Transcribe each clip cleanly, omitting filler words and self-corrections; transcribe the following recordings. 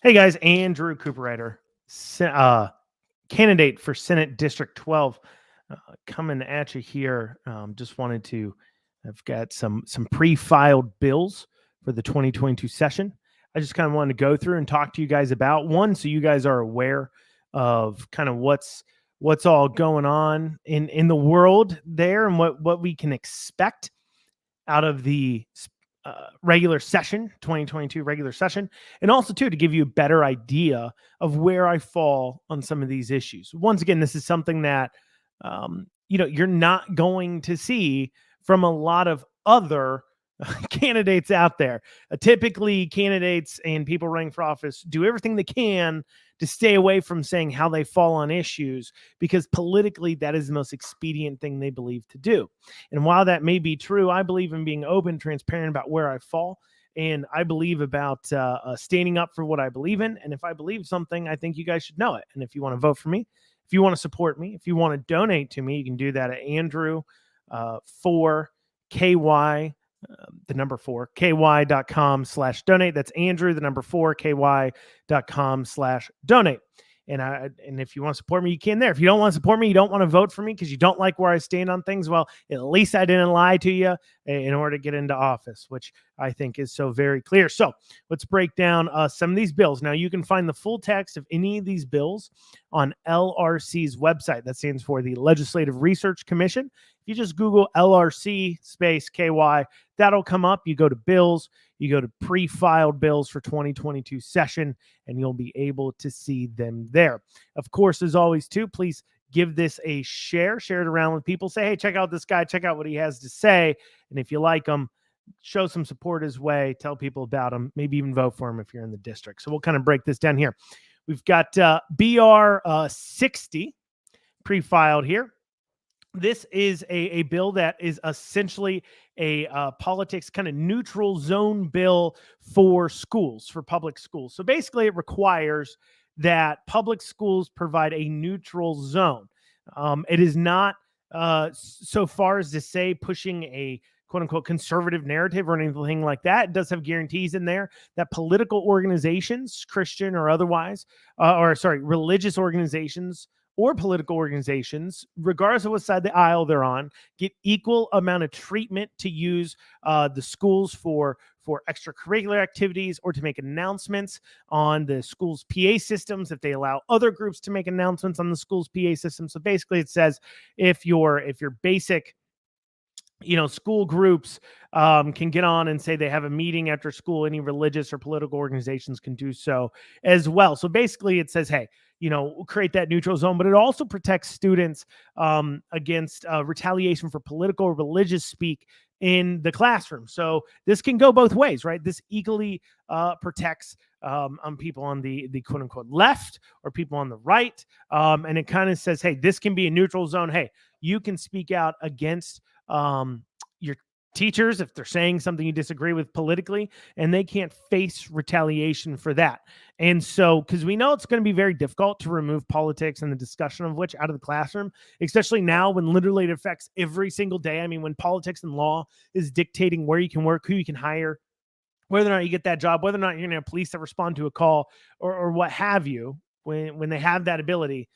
Hey guys, Andrew Cooperwriter, candidate for Senate District 12, coming at you here. Just wanted to, I've got some pre-filed bills for the 2022 session. I just kind of wanted to go through and talk to you guys about one, so you guys are aware of kind of what's all going on in the world there, and what we can expect out of the regular session, 2022 regular session, and also too to give you a better idea of where I fall on some of these issues. Once again, this is something that you're not going to see from a lot of other candidates out there. Typically, candidates and people running for office do everything they can to stay away from saying how they fall on issues, because politically that is the most expedient thing they believe to do. And while that may be true, I believe in being open, transparent about where I fall. And I believe about standing up for what I believe in. And if I believe something, I think you guys should know it. And if you want to vote for me, if you want to support me, if you want to donate to me, you can do that at Andrew 4KY, the number 4, ky.com/donate. That's Andrew, the number 4, ky.com/donate. And if you want to support me, you can there. If you don't want to support me, you don't want to vote for me because you don't like where I stand on things, well, at least I didn't lie to you in order to get into office, which I think is so very clear. So let's break down some of these bills. Now, you can find the full text of any of these bills on LRC's website. That stands for the Legislative Research Commission. If you just Google LRC space KY, that'll come up. You go to bills, you go to pre-filed bills for 2022 session, and you'll be able to see them there. Of course, as always, too, please give this a share it around with people. Say, hey, check out this guy, check out what he has to say. And if you like him, show some support his way, tell people about him, maybe even vote for him if you're in the district. So we'll kind of break this down here. We've got BR 60 pre-filed here. This is a bill that is essentially a politics kind of neutral zone bill for schools, for public schools. So basically it requires that public schools provide a neutral zone. It is not so far as to say pushing a quote unquote conservative narrative or anything like that. It does have guarantees in there that political organizations, Christian or otherwise, religious organizations or political organizations, regardless of what side of the aisle they're on, get equal amount of treatment to use the schools for extracurricular activities or to make announcements on the school's PA systems if they allow other groups to make announcements on the school's PA system. So basically it says if your basic school groups can get on and say they have a meeting after school, any religious or political organizations can do so as well. So basically it says, hey, create that neutral zone, but it also protects students against retaliation for political or religious speak in the classroom. So this can go both ways, right? This equally protects people on the quote unquote left or people on the right. And it kind of says, hey, this can be a neutral zone. Hey, you can speak out against your teachers if they're saying something you disagree with politically, and they can't face retaliation for that. And so, because we know it's going to be very difficult to remove politics and the discussion of which out of the classroom, especially now when literally it affects every single day. I mean, when politics and law is dictating where you can work, who you can hire, whether or not you get that job, whether or not you're going to have police that respond to a call or what have you, when they have that ability,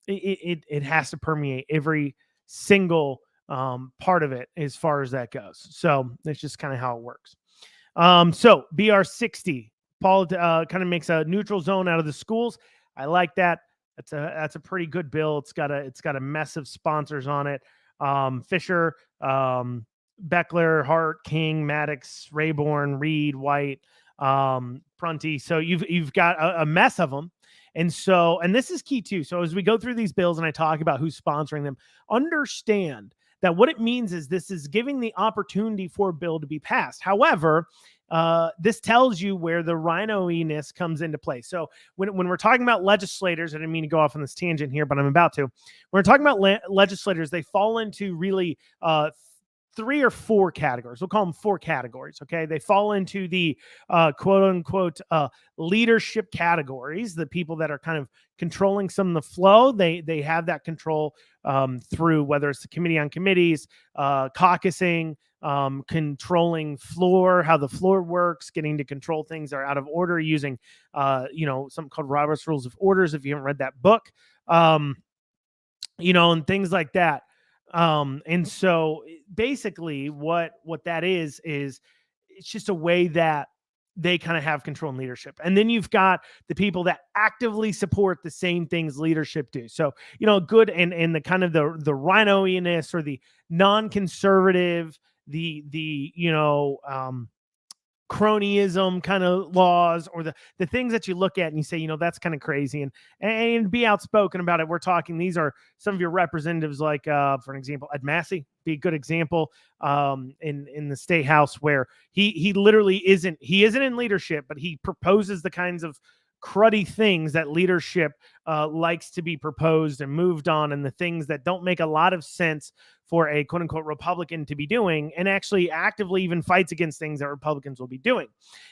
it has to permeate every single part of it as far as that goes. So that's just kind of how it works. So BR 60, Paul kind of makes a neutral zone out of the schools. I like that. That's a pretty good bill. It's got a mess of sponsors on it. Fisher, Beckler, Hart, King, Maddox, Rayborn, Reed, White, Prunty. So you've got a mess of them. And this is key too. So as we go through these bills and I talk about who's sponsoring them, understand that what it means is this is giving the opportunity for a bill to be passed. However, this tells you where the rhino-iness comes into play. So when we're talking about legislators, I didn't mean to go off on this tangent here, but I'm about to. When we're talking about legislators, they fall into really 3 or 4 categories. We'll call them 4 categories. Okay. They fall into the quote unquote leadership categories, the people that are kind of controlling some of the flow. They have that control through whether it's the committee on committees, caucusing, controlling floor, how the floor works, getting to control things that are out of order using, something called Robert's Rules of Orders. If you haven't read that book, and things like that. And so basically what that is it's just a way that they kind of have control and leadership. And then you've got the people that actively support the same things leadership do. So, good and the kind of the rhino-iness or the non-conservative, cronyism kind of laws, or the things that you look at and you say, that's kind of crazy, and be outspoken about it. We're talking, these are some of your representatives, like for an example, Ed Massey be a good example, in the state house, where he literally isn't in leadership, but he proposes the kinds of cruddy things that leadership likes to be proposed and moved on, and the things that don't make a lot of sense for a quote unquote Republican to be doing, and actually actively even fights against things that Republicans will be doing.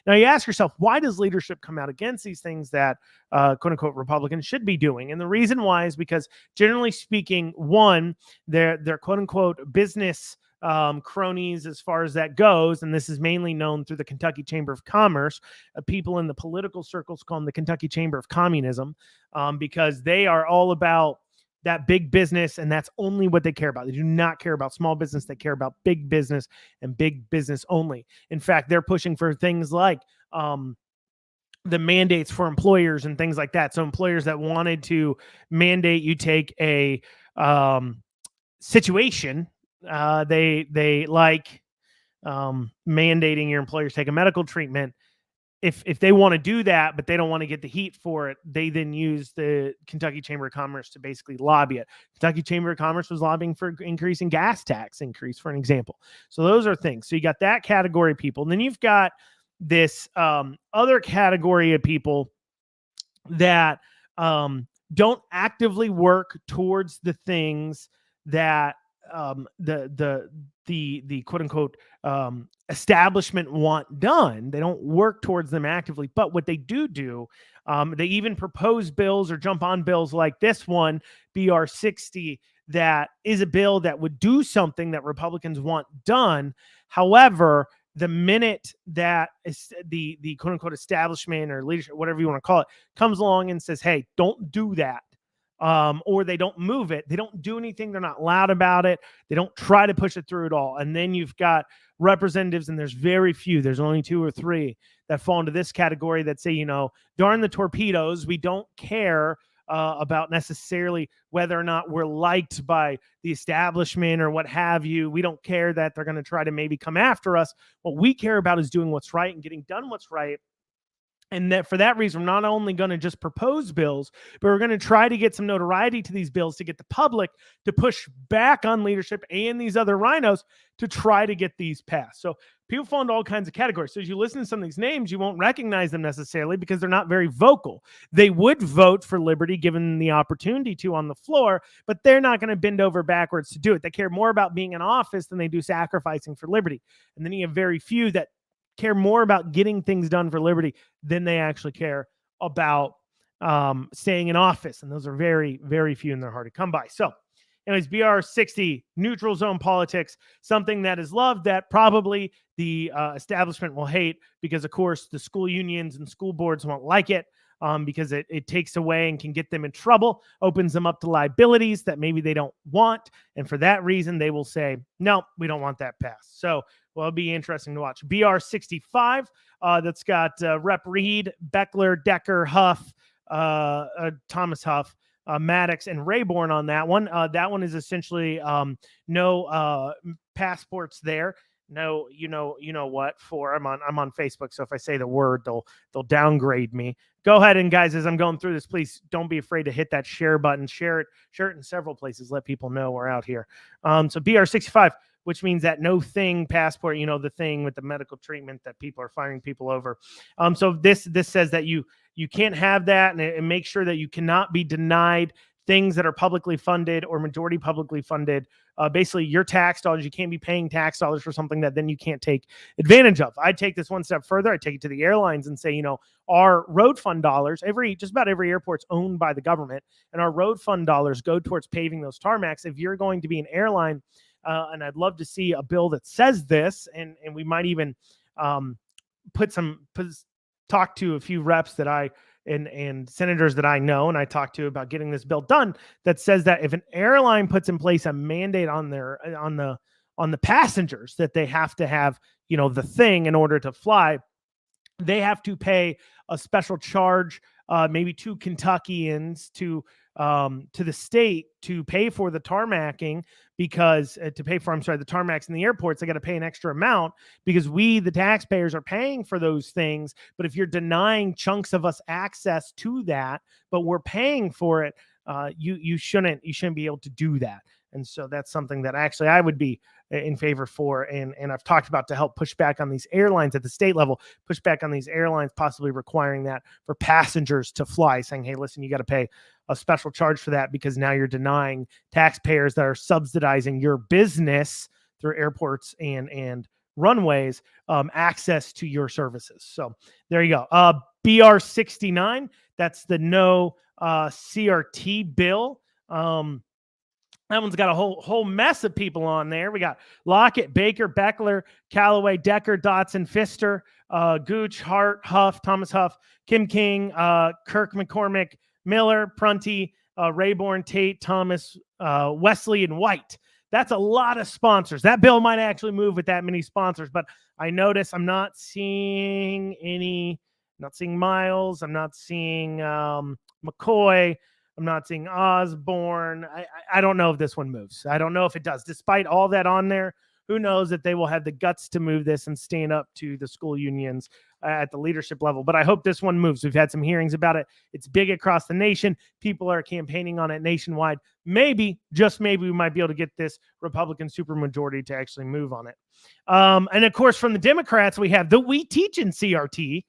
Now you ask yourself, why does leadership come out against these things that quote unquote Republicans should be doing? And the reason why is because, generally speaking, one, they're quote unquote business cronies as far as that goes, and this is mainly known through the Kentucky Chamber of Commerce. People in the political circles call them the Kentucky Chamber of Communism, because they are all about that big business, and that's only what they care about. They do not care about small business. They care about big business, and big business only. In fact, they're pushing for things like the mandates for employers and things like that. So employers that wanted to mandate you take a situation, they like mandating your employers take a medical treatment. If they want to do that, but they don't want to get the heat for it, they then use the Kentucky Chamber of Commerce to basically lobby it. Kentucky Chamber of Commerce was lobbying for increasing gas tax increase, for an example. So those are things. So you got that category of people. And then you've got this other category of people that don't actively work towards the things that the quote unquote establishment want done. They don't work towards them actively, but what they do, they even propose bills or jump on bills like this one, BR 60, that is a bill that would do something that Republicans want done. However, the minute that is the quote unquote establishment or leadership, whatever you want to call it, comes along and says, hey, don't do that, or they don't move it, they don't do anything, they're not loud about it, they don't try to push it through at all. And then you've got representatives, and there's very few, there's only 2 or 3 that fall into this category, that say, darn the torpedoes, we don't care about necessarily whether or not we're liked by the establishment or what have you. We don't care that they're going to try to maybe come after us. What we care about is doing what's right and getting done what's right. And that for that reason, we're not only going to just propose bills, but we're going to try to get some notoriety to these bills to get the public to push back on leadership and these other rhinos to try to get these passed. So people fall into all kinds of categories. So as you listen to some of these names, you won't recognize them necessarily because they're not very vocal. They would vote for liberty given the opportunity to on the floor, but they're not going to bend over backwards to do it. They care more about being in office than they do sacrificing for liberty. And then you have very few that care more about getting things done for liberty than they actually care about staying in office. And those are very, very few, and they're hard to come by. So anyways, BR 60, neutral zone politics, something that is loved, that probably the establishment will hate, because of course the school unions and school boards won't like it, because it takes away and can get them in trouble, opens them up to liabilities that maybe they don't want. And for that reason, they will say, no, we don't want that passed. So, well, it'll be interesting to watch. BR 65, that's got Rep. Reed, Beckler, Decker, Huff, Thomas Huff, Maddox, and Rayborn on that one. That one is essentially no passports there. No, you know what for. I'm on Facebook, so if I say the word, they'll downgrade me. Go ahead, and guys, as I'm going through this, please don't be afraid to hit that share button. Share it in several places. Let people know we're out here. So BR 65, which means that no thing passport, the thing with the medical treatment that people are firing people over. So this says that you can't have that, and make sure that you cannot be denied things that are publicly funded or majority publicly funded. Basically, your tax dollars, you can't be paying tax dollars for something that then you can't take advantage of. I'd take this one step further. I'd take it to the airlines and say, our road fund dollars, just about every airport's owned by the government, and our road fund dollars go towards paving those tarmacs. If you're going to be an airline and I'd love to see a bill that says this, and we might even talk to a few reps that I and senators that I know and I talk to about getting this bill done, that says that if an airline puts in place a mandate on the passengers that they have to have, the thing in order to fly, they have to pay a special charge, maybe to Kentuckians, to the state, to pay for the tarmacking, because the tarmacs in the airports. They got to pay an extra amount because we, the taxpayers, are paying for those things. But if you're denying chunks of us access to that, but we're paying for it, you shouldn't be able to do that. And so that's something that actually I would be in favor for. And I've talked about to help push back on these airlines at the state level, push back on these airlines, possibly requiring that for passengers to fly, saying, hey, listen, you got to pay a special charge for that because now you're denying taxpayers that are subsidizing your business through airports and runways access to your services. So there you go. BR 69, that's the no CRT bill. That one's got a whole mess of people on there. We got Lockett, Baker, Beckler, Callaway, Decker, Dotson, Pfister, Gooch, Hart, Huff, Thomas Huff, Kim King, Kirk, McCormick, Miller, Prunty, Rayborn, Tate, Thomas, Wesley, and White. That's a lot of sponsors. That bill might actually move with that many sponsors, but I notice I'm not seeing Miles. I'm not seeing McCoy. I'm not seeing Osborne. I don't know if this one moves. I don't know if it does. Despite all that on there, who knows if they will have the guts to move this and stand up to the school unions at the leadership level. But I hope this one moves. We've had some hearings about it. It's big across the nation. People are campaigning on it nationwide. Maybe, just maybe, we might be able to get this Republican supermajority to actually move on it. And of course, from the Democrats, we have we teach in CRT,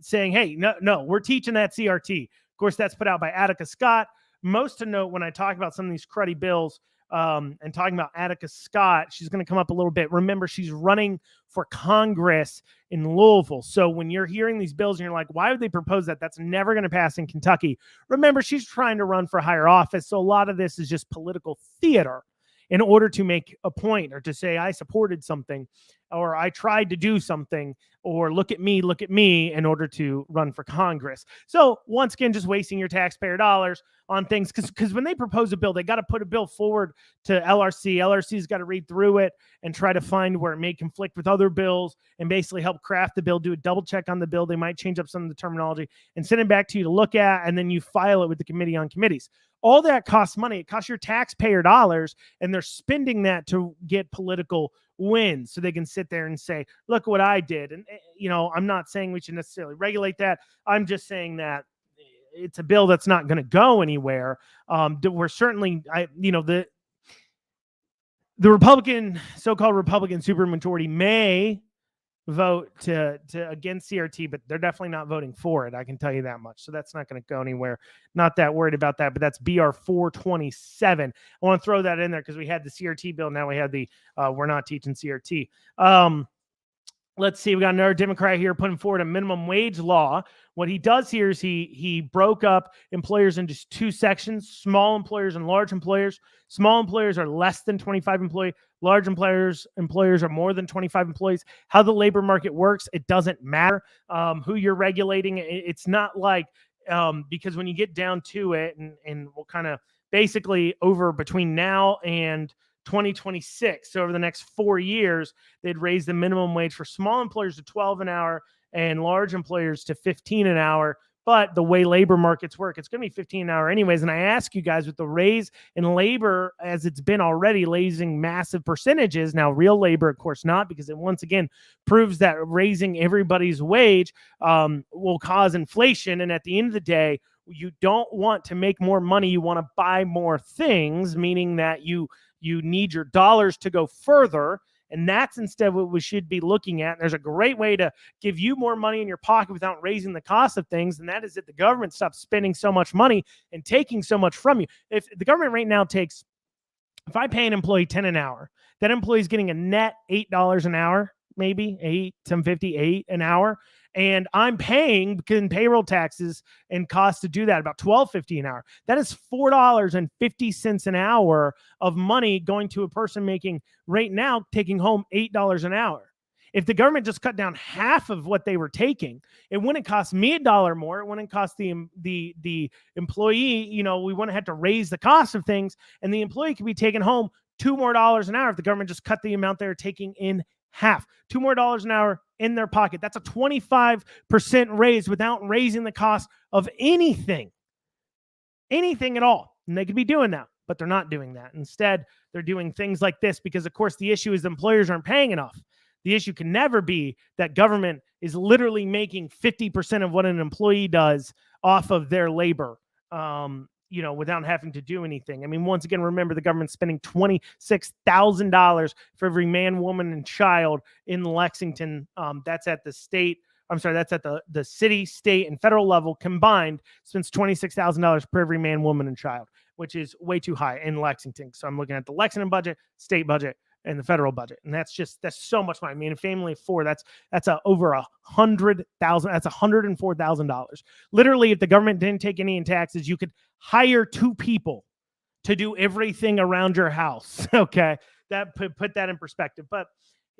saying, hey, no, we're teaching that CRT. Of course, that's put out by Attica Scott. Most to note when I talk about some of these cruddy bills and talking about Attica Scott, she's going to come up a little bit. Remember, she's running for Congress in Louisville. So when you're hearing these bills and you're like, why would they propose that? That's never going to pass in Kentucky. Remember, she's trying to run for higher office. So a lot of this is just political theater in order to make a point or to say, I supported something, or I tried to do something, or look at me in order to run for Congress. So once again, just wasting your taxpayer dollars on things, because when they propose a bill, they got to put a bill forward to LRC. LRC's got to read through it and try to find where it may conflict with other bills and basically help craft the bill, do a double check on the bill. They might change up some of the terminology and send it back to you to look at, and then you file it with the committee on committees. All that costs money. It costs your taxpayer dollars, and they're spending that to get political wins so they can sit there and say, look what I did. And, I'm not saying we should necessarily regulate that. I'm just saying that it's a bill that's not going to go anywhere. We're certainly, the Republican, so-called Republican supermajority may vote to against CRT, but they're definitely not voting for it. I can tell you that much. So that's not going to go anywhere. Not that worried about that, but that's BR 427. I want to throw that in there because we had the CRT bill. Now we have the we're not teaching CRT. Let's see. We got another Democrat here putting forward a minimum wage law. What he does here is he broke up employers into two sections: small employers and large employers. Small employers are less than 25 employees. Large employers are more than 25 employees. How the labor market works, it doesn't matter who you're regulating. It's not like because when you get down to it, and we'll kind of basically over between now and 2026, so over the next 4 years, they'd raise the minimum wage for small employers to $12 an hour and large employers to $15 an hour. But the way labor markets work, it's going to be $15 an hour anyways. And I ask you guys, with the raise in labor, as it's been already raising massive percentages, now real labor, of course, not, because it once again proves that raising everybody's wage will cause inflation. And at the end of the day, you don't want to make more money. You want to buy more things, meaning that you need your dollars to go further. And that's instead what we should be looking at. And there's a great way to give you more money in your pocket without raising the cost of things. And that is that the government stops spending so much money and taking so much from you. If the government right now takes, if I pay an employee $10 an hour, that employee is getting a net $8 an hour, maybe $8, $7.50, $8 an hour. and I'm paying in payroll taxes and costs to do that about $12.50 an hour. That is $4.50 an hour of money going to a person making right now taking home $8 an hour. If the government just cut down half of what they were taking, it wouldn't cost me $1 more. It wouldn't cost the employee. We wouldn't have to raise the cost of things, and the employee could be taking home $2 more an hour if the government just cut the amount they're taking in half. $2 more an hour in their pocket. That's a 25% raise without raising the cost of anything at all. And they could be doing that, but they're not doing that. Instead, they're doing things like this because, of course, the issue is the employers aren't paying enough. The issue can never be that government is literally making 50% of what an employee does off of their labor, without having to do anything. I mean, once again, remember the government's spending $26,000 for every man, woman, and child in Lexington. That's at the state. I'm sorry, that's at the city, state, and federal level combined, spends $26,000 per every man, woman, and child, which is way too high in Lexington. So I'm looking at the Lexington budget, state budget, and the federal budget, and that's so much money. I mean, a family of four, that's over $100,000. That's $104,000. Literally, if the government didn't take any in taxes, you could hire 2 people to do everything around your house. Okay, that put that in perspective. But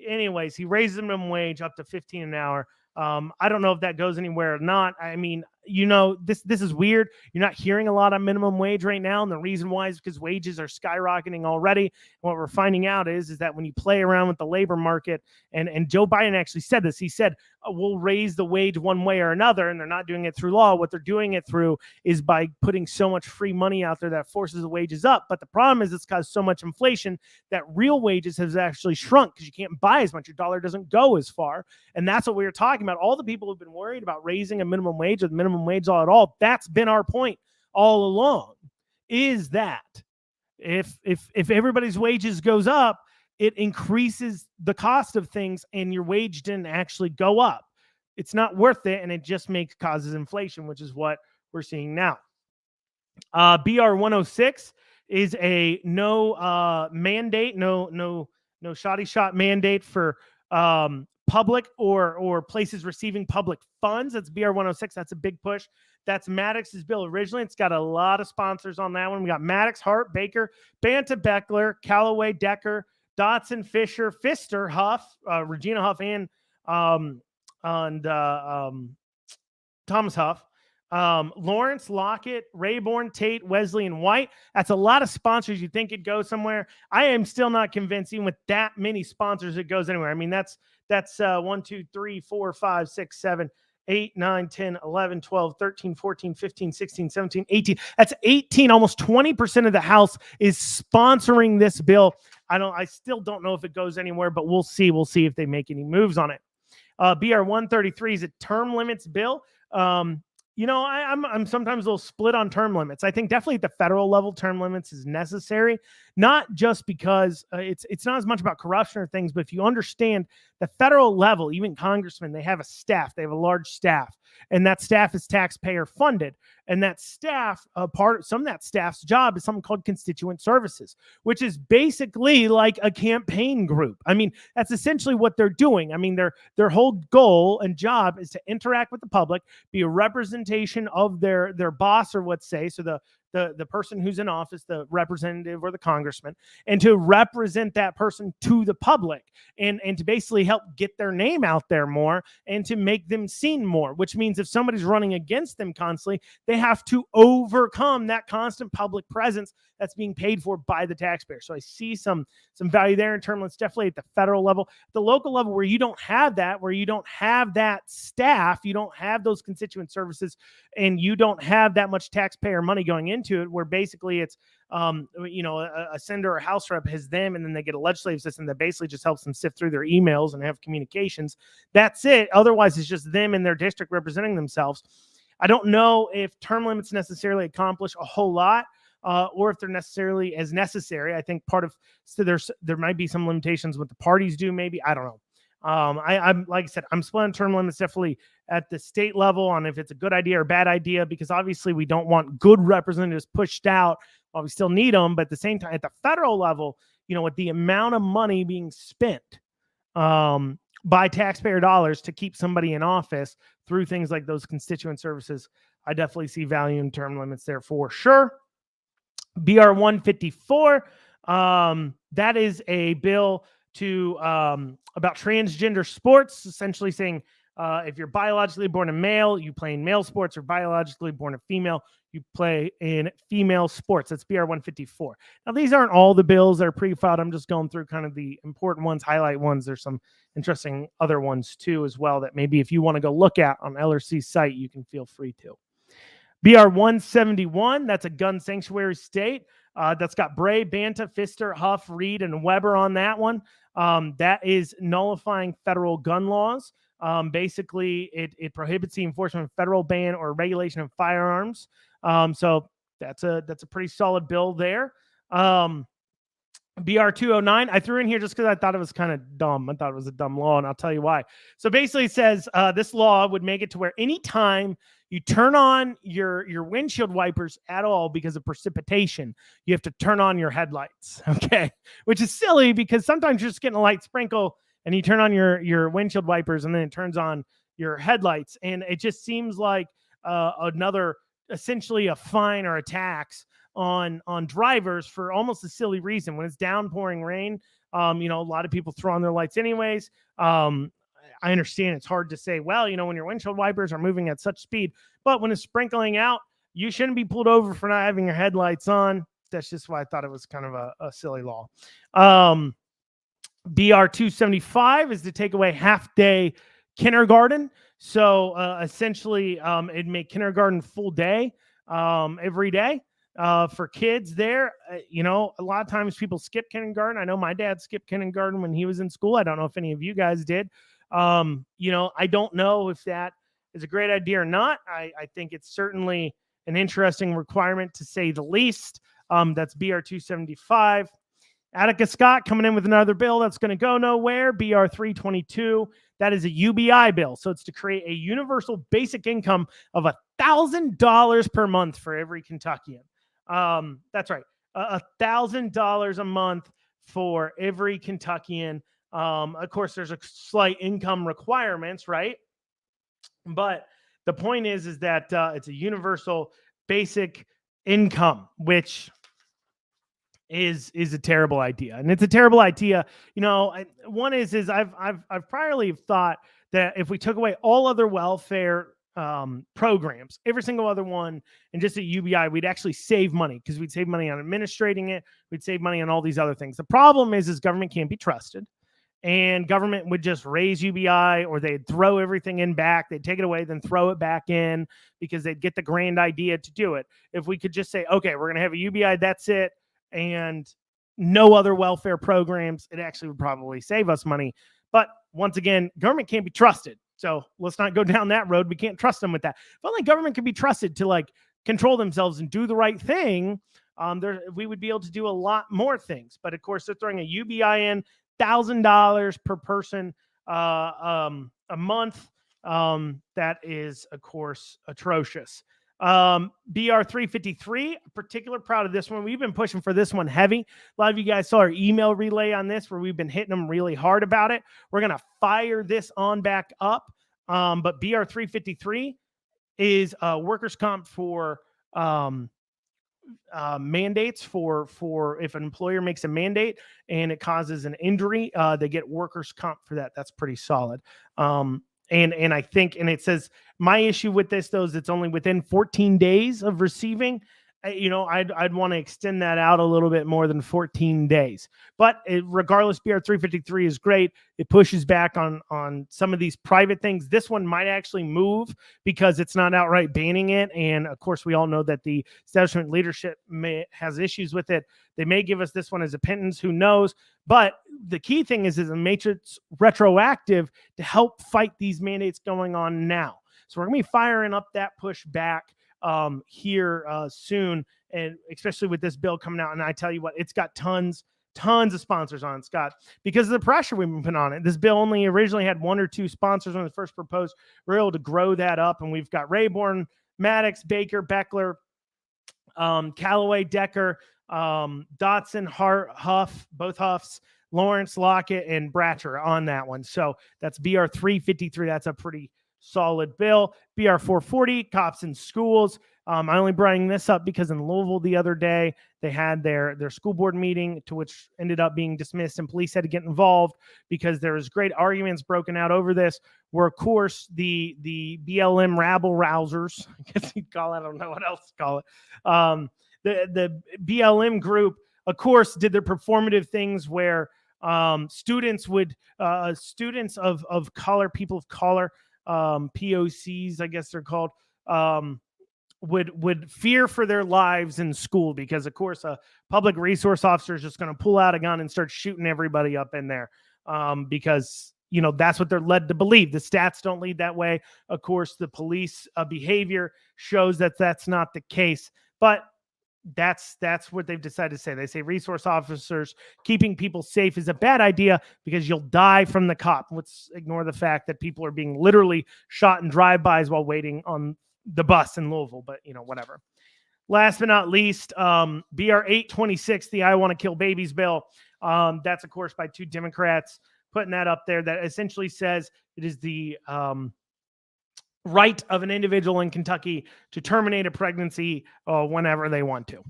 anyways, he raises the minimum wage up to $15 an hour. I don't know if that goes anywhere or not. I mean, this is weird. You're not hearing a lot on minimum wage right now. And the reason why is because wages are skyrocketing already. And what we're finding out is that when you play around with the labor market, and Joe Biden actually said this, he said, we'll raise the wage one way or another. And they're not doing it through law. What they're doing it through is by putting so much free money out there that forces the wages up. But the problem is it's caused so much inflation that real wages has actually shrunk because you can't buy as much. Your dollar doesn't go as far. And that's what we were talking about. All the people who've been worried about raising a minimum wage or the minimum wage law at all, that's been our point all along, is that if everybody's wages goes up, it increases the cost of things and your wage didn't actually go up. It's not worth it, and it just causes inflation, which is what we're seeing now. BR 106 is a no mandate, no shoddy shot mandate for public or places receiving public funds. That's BR 106. That's a big push. That's Maddox's bill originally. It's got a lot of sponsors on that one. We got Maddox, Hart, Baker, Banta, Beckler, Callaway, Decker, Dotson, Fisher, Pfister, Huff, Regina Huff, and Thomas Huff. Lawrence, Lockett, Rayborn, Tate, Wesley, and White. That's a lot of sponsors. You think it'd go somewhere. I am still not convinced, even with that many sponsors, it goes anywhere. I mean, that's 1, 2, 3, 4, 5, 6, 7, 8, 9, 10, 11, 12, 13, 14, 15, 16, 17, 18. That's 18. Almost 20% of the House is sponsoring this bill. I still don't know if it goes anywhere, but we'll see. We'll see if they make any moves on it. BR 133 is a term limits bill. I'm sometimes a little split on term limits. I think definitely at the federal level, term limits is necessary, not just because it's not as much about corruption or things, but if you understand the federal level, even congressmen, they have a staff, they have a large staff, and that staff is taxpayer funded. And that staff, some of that staff's job is something called constituent services, which is basically like a campaign group. I mean, that's essentially what they're doing. I mean, their whole goal and job is to interact with the public, be a representation of their boss, or let's say, so the person who's in office, the representative or the congressman, and to represent that person to the public and to basically help get their name out there more and to make them seen more, which means if somebody's running against them constantly, they have to overcome that constant public presence that's being paid for by the taxpayer. So I see some value there in term limits, definitely at the federal level. The local level, where you don't have that staff, you don't have those constituent services, and you don't have that much taxpayer money going into it, where basically it's a senator or house rep has them, and then they get a legislative system that basically just helps them sift through their emails and have communications. That's it. Otherwise, it's just them in their district representing themselves. I don't know if term limits necessarily accomplish a whole lot, or if they're necessarily as necessary. I think there might be some limitations what the parties do. Maybe, I don't know. I'm like I said, I'm splitting term limits definitely at the state level on if it's a good idea or bad idea, because obviously we don't want good representatives pushed out while we still need them. But at the same time, at the federal level, with the amount of money being spent by taxpayer dollars to keep somebody in office through things like those constituent services, I definitely see value in term limits there for sure. BR 154, that is a bill to about transgender sports, essentially saying if you're biologically born a male, you play in male sports, or biologically born a female, you play in female sports. That's BR 154. Now, these aren't all the bills that are pre-filed. I'm just going through kind of the important ones, highlight ones. There's some interesting other ones too as well that maybe if you want to go look at on LRC's site, you can feel free to. BR 171, that's a gun sanctuary state. That's got Bray, Banta, Pfister, Huff, Reed, and Weber on that one. That is nullifying federal gun laws. Basically, it prohibits the enforcement of federal ban or regulation of firearms. So that's a pretty solid bill there. BR 209, I threw in here just because I thought it was kind of dumb. I thought it was a dumb law, and I'll tell you why. So basically, it says this law would make it to where anytime you turn on your windshield wipers at all because of precipitation, you have to turn on your headlights. Okay, which is silly because sometimes you're just getting a light sprinkle and you turn on your windshield wipers and then it turns on your headlights, and it just seems like another essentially a fine or a tax on drivers for almost a silly reason. When it's downpouring rain, a lot of people throw on their lights anyways. I understand it's hard to say, well, when your windshield wipers are moving at such speed, but when it's sprinkling out, you shouldn't be pulled over for not having your headlights on. That's just why I thought it was kind of a silly law. BR 275 is to take away half-day kindergarten. So essentially, it'd make kindergarten full day every day. For kids there, a lot of times people skip kindergarten. I know my dad skipped kindergarten when he was in school. I don't know if any of you guys did. I don't know if that is a great idea or not. I think it's certainly an interesting requirement to say the least. That's BR 275. Attica Scott coming in with another bill that's going to go nowhere. BR 322. That is a UBI bill. So it's to create a universal basic income of $1,000 per month for every Kentuckian. That's right. $1,000 a month for every Kentuckian. Of course, there's a slight income requirements, right? But the point is that it's a universal basic income, which is a terrible idea. And it's a terrible idea. One is I've priorly thought that if we took away all other welfare programs, every single other one, and just at UBI, we'd actually save money because we'd save money on administrating it. We'd save money on all these other things. The problem is government can't be trusted, and government would just raise UBI, or they'd throw everything in back. They'd take it away, then throw it back in because they'd get the grand idea to do it. If we could just say, okay, we're going to have a UBI, that's it, and no other welfare programs, it actually would probably save us money. But once again, government can't be trusted. So let's not go down that road. We can't trust them with that. If only government could be trusted to control themselves and do the right thing, we would be able to do a lot more things. But of course, they're throwing a UBI in, $1,000 per person a month. That is, of course, atrocious. BR 353, particularly proud of this one. We've been pushing for this one heavy. A lot of you guys saw our email relay on this where we've been hitting them really hard about it. We're going to fire this on back up. But BR 353 is workers' comp for mandates for if an employer makes a mandate and it causes an injury, they get workers' comp for that. That's pretty solid. And I think, and it says, my issue with this, though, is it's only within 14 days of receiving. I'd want to extend that out a little bit more than 14 days. But regardless, BR 353 is great. It pushes back on some of these private things. This one might actually move because it's not outright banning it. And of course, we all know that the establishment leadership has issues with it. They may give us this one as a pittance, who knows? But the key thing is a matrix retroactive to help fight these mandates going on now. So we're going to be firing up that push back here soon, and especially with this bill coming out. And I tell you what, it's got tons of sponsors on it, Scott, because of the pressure we've been putting on it. This bill only originally had 1 or 2 sponsors when it was first proposed. We're able to grow that up, and we've got Rayborn, Maddox, Baker, Beckler, Callaway, Decker, Dotson, Huff, both Huffs, Lawrence, Lockett, and Bratcher on that one. So that's BR 353. That's a pretty solid bill. BR 440, cops in schools. I only bring this up because in Louisville the other day, they had their school board meeting, to which ended up being dismissed, and police had to get involved because there was great arguments broken out over this, where, of course, the BLM rabble-rousers, I guess you'd call it, I don't know what else to call it, the BLM group, of course, did their performative things where students of color, people of color, POCs, I guess they're called, would fear for their lives in school because, of course, a public resource officer is just going to pull out a gun and start shooting everybody up in there because, that's what they're led to believe. The stats don't lead that way. Of course, the police behavior shows that that's not the case, but that's what they've decided to say. They say resource officers keeping people safe is a bad idea because you'll die from the cop. Let's ignore the fact that people are being literally shot in drive-bys while waiting on the bus in Louisville, but whatever. Last but not least, BR 826, the I Want to Kill Babies bill. That's, of course, by two Democrats putting that up there, that essentially says it is the right of an individual in Kentucky to terminate a pregnancy whenever they want to.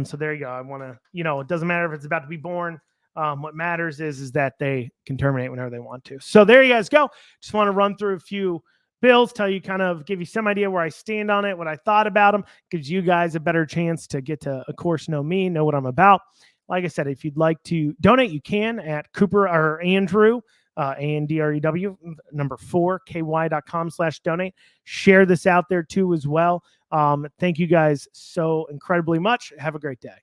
So there you go. I want to, it doesn't matter if it's about to be born. What matters is that they can terminate whenever they want to. So there you guys go. Just want to run through a few bills, give you some idea where I stand on it, what I thought about them, gives you guys a better chance to get to, of course, know me, know what I'm about. Like I said, if you'd like to donate, you can at Cooper or Andrew, ANDREW, number 4, KY.com/donate. Share this out there too as well. Thank you guys so incredibly much. Have a great day.